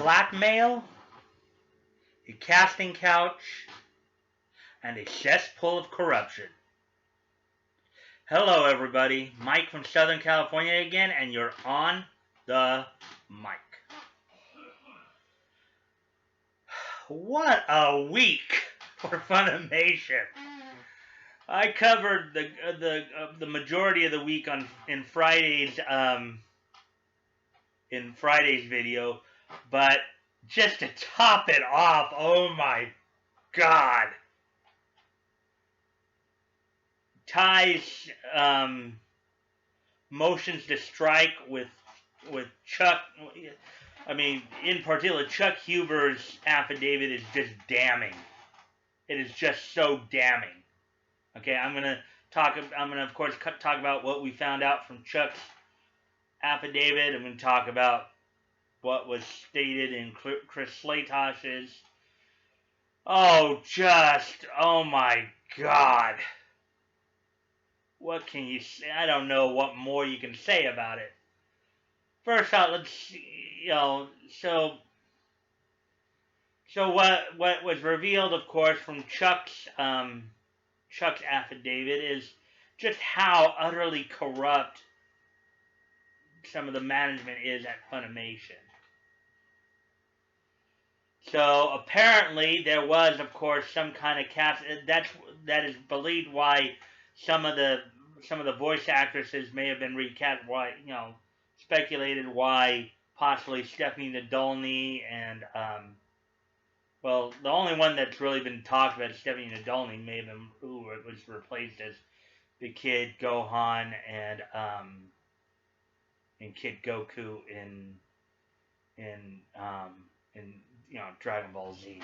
Blackmail, a casting couch, and a cesspool of corruption. Hello everybody, Mike from Southern California again, and you're on the mic. What a week for Funimation. I covered the majority of the week in Friday's video, but just to top it off, oh my God. Ty's motions to strike with Chuck, I mean, in particular, Chuck Huber's affidavit is just damning. It is just so damning. Okay, I'm gonna of course talk about what we found out from Chuck's affidavit. I'm gonna talk about what was stated in Chris Slatosh's. Oh my God. What can you say? I don't know what more you can say about it. First out, let's see, so what was revealed, of course, from Chuck's affidavit is just how utterly corrupt some of the management is at Funimation. So apparently there was, of course, some kind of cast. That is believed why some of the voice actresses may have been recast. Why, speculated why possibly Stephanie Nadolny and well, the only one that's really been talked about is Stephanie Nadolny may have been who was replaced as the Kid Gohan and Kid Goku in Dragon Ball Z.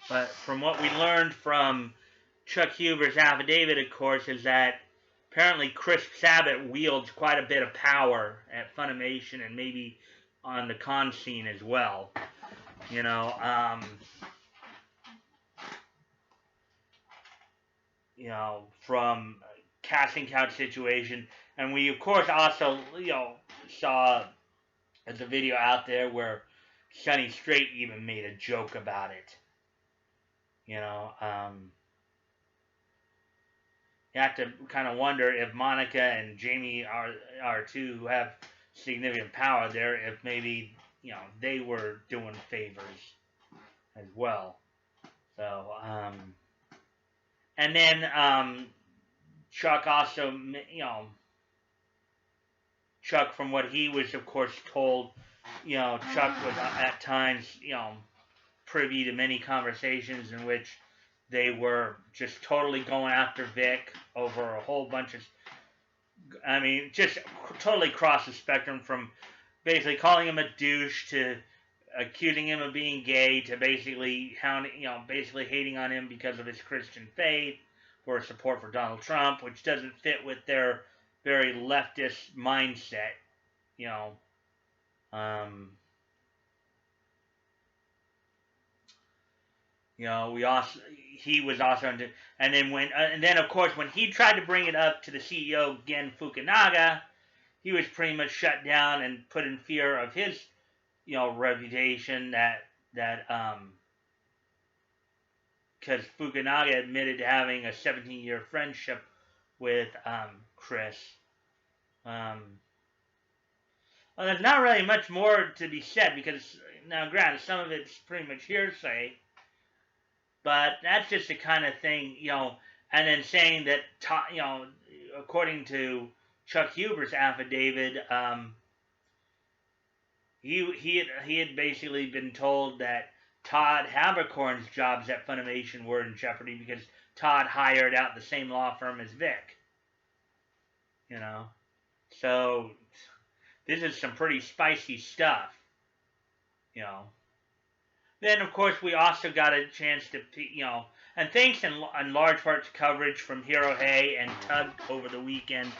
But from what we learned from Chuck Huber's affidavit, of course, is that apparently Chris Sabat wields quite a bit of power at Funimation and maybe on the con scene as well. From casting couch situation, and we of course also saw the video out there where Sonny Strait even made a joke about it. You have to kind of wonder if Monica and Jamie are two who have significant power there, if maybe they were doing favors as well. So and then Chuck also, Chuck, from what he was of course told, Chuck was at times privy to many conversations in which they were just totally going after Vic over a whole bunch of, just totally cross the spectrum from basically calling him a douche to accusing him of being gay to basically basically hating on him because of his Christian faith for his support for Donald Trump, which doesn't fit with their very leftist mindset, he was also, and then of course when he tried to bring it up to the CEO Gen Fukunaga, he was pretty much shut down and put in fear of his, reputation that because Fukunaga admitted to having a 17-year friendship with Chris. Well, there's not really much more to be said because now, granted, some of it's pretty much hearsay. But that's just the kind of thing, and then saying that, according to Chuck Huber's affidavit, he had basically been told that Todd Haberkorn's jobs at Funimation were in jeopardy because Todd hired out the same law firm as Vic. So this is some pretty spicy stuff, Then, of course, we also got a chance to, and thanks in large part to coverage from Hiro Hay and Tug over the weekend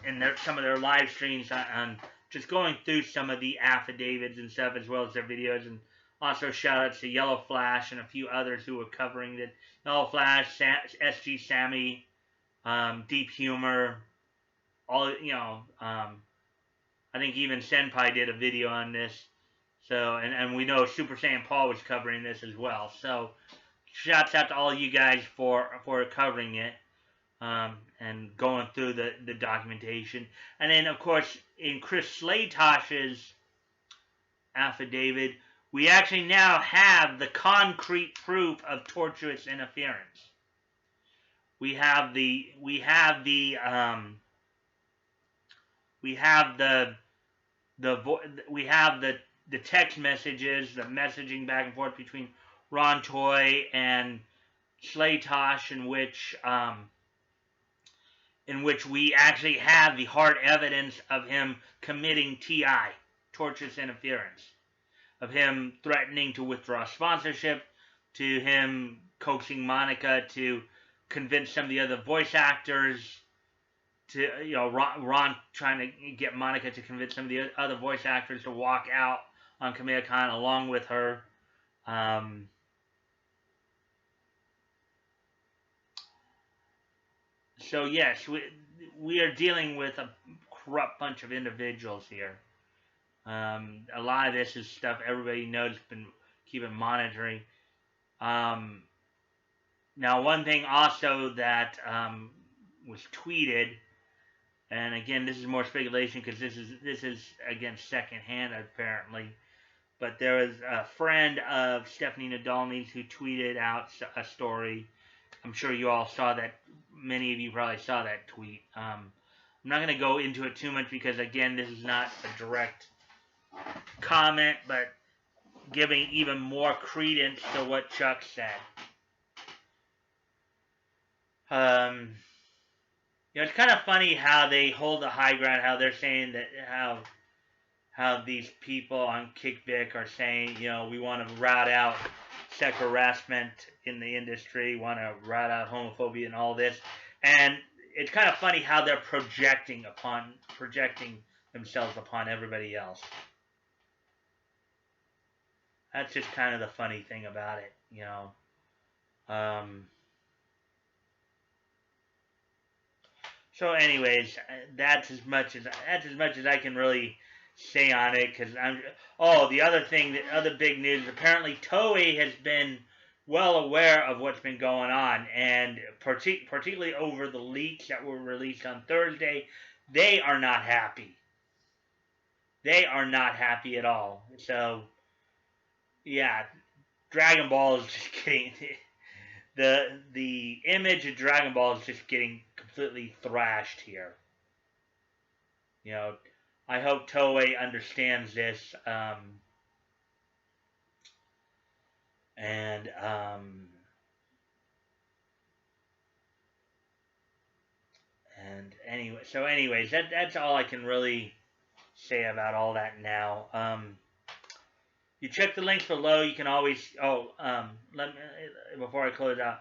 and some of their live streams on just going through some of the affidavits and stuff as well as their videos. And also shout outs to Yellow Flash and a few others who were covering it. Yellow Flash, SG Sammy, Deep Humor, all, I think even Senpai did a video on this. So, and we know Super Saiyan Paul was covering this as well. So, shouts out to all you guys for covering it. And going through the documentation. And then, of course, in Chris Slaytosh's affidavit, we actually now have the concrete proof of tortuous interference. We have the text messages, the messaging back and forth between Ron Toy and Slaytosh, in which we actually have the hard evidence of him committing TI, tortious interference, of him threatening to withdraw sponsorship, to him coaxing Monica to convince some of the other voice actors, to, Ron trying to get Monica to convince some of the other voice actors to walk out on Kamea-Khan along with her. So yes, we are dealing with a corrupt bunch of individuals here. A lot of this is stuff everybody knows, been keeping monitoring. Now, one thing also that was tweeted, and again, this is more speculation because this is again secondhand apparently, but there was a friend of Stephanie Nadolny's who tweeted out a story. I'm sure you all saw that. Many of you probably saw that tweet. I'm not going to go into it too much because, again, this is not a direct comment, but giving even more credence to what Chuck said. It's kind of funny how they hold the high ground, how they're saying that how these people on Kickback are saying, we want to rout out sexual harassment in the industry, want to rout out homophobia and all this. And it's kind of funny how they're projecting themselves upon everybody else. That's just kind of the funny thing about it, So anyways, that's as much as I can really say on it, because the other big news, apparently Toei has been well aware of what's been going on, and particularly over the leaks that were released on Thursday, they are not happy. They are not happy at all. So, yeah, Dragon Ball is just getting the image of Dragon Ball is just getting completely thrashed here. I hope Toei understands this, and anyways, that's all I can really say about all that now. You check the links below. You can always before I close out,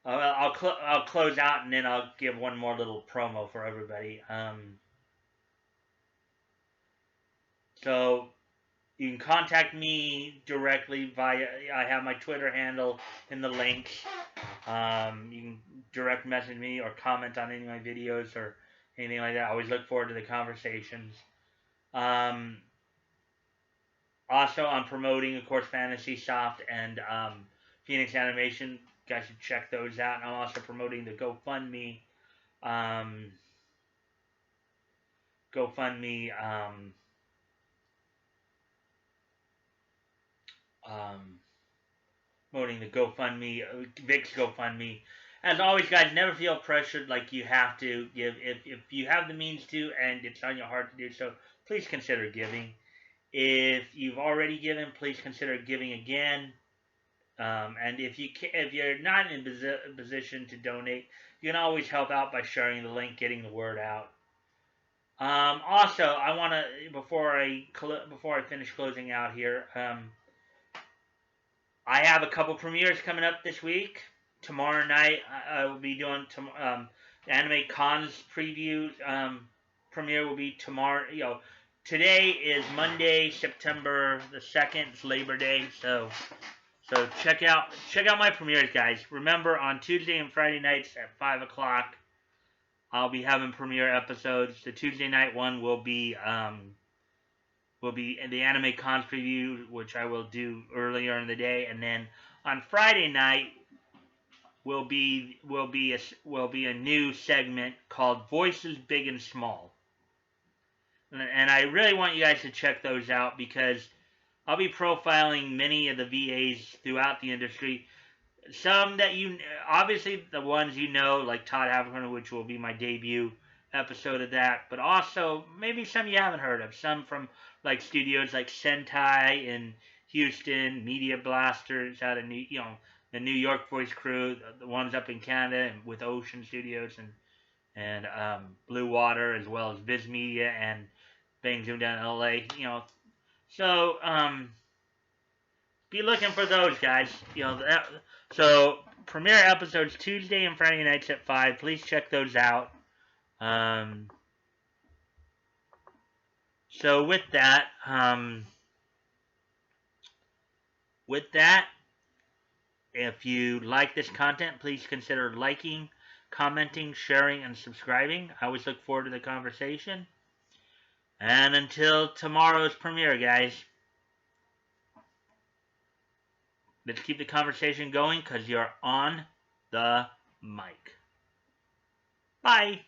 I'll close out and then I'll give one more little promo for everybody. So you can contact me directly I have my Twitter handle in the links. You can direct message me or comment on any of my videos or anything like that. I always look forward to the conversations. Also, I'm promoting, of course, Fantasy Soft and Phoenix Animation. You guys should check those out. And I'm also promoting the GoFundMe. Promoting the GoFundMe, Vic's GoFundMe. As always, guys, never feel pressured like you have to give. If you have the means to and it's on your heart to do so, please consider giving. If you've already given, please consider giving again. And if you're not in a position to donate, you can always help out by sharing the link, getting the word out. Also, I want to before I finish closing out here, I have a couple premieres coming up this week. Tomorrow night, I will be doing Anime Cons preview. Premiere will be tomorrow. Today is Monday, September the 2nd. It's Labor Day, so check out my premieres, guys. Remember, on Tuesday and Friday nights at 5 o'clock, I'll be having premiere episodes. The Tuesday night one will be the Anime Cons preview, which I will do earlier in the day, and then on Friday night will be a new segment called Voices Big and Small, and I really want you guys to check those out because I'll be profiling many of the VAs throughout the industry. Some that obviously the ones you know, like Todd Havercorn, which will be my debut episode of that, but also maybe some you haven't heard of. Some from like studios like Sentai in Houston, Media Blasters out of the New York voice crew, the ones up in Canada and with Ocean Studios and Blue Water, as well as Viz Media and Bang Zoom down in LA. So be looking for those guys. So premiere episodes Tuesday and Friday nights at 5. Please check those out. So with that, if you like this content, please consider liking, commenting, sharing, and subscribing. I always look forward to the conversation. And until tomorrow's premiere, guys, let's keep the conversation going because you're on the mic. Bye.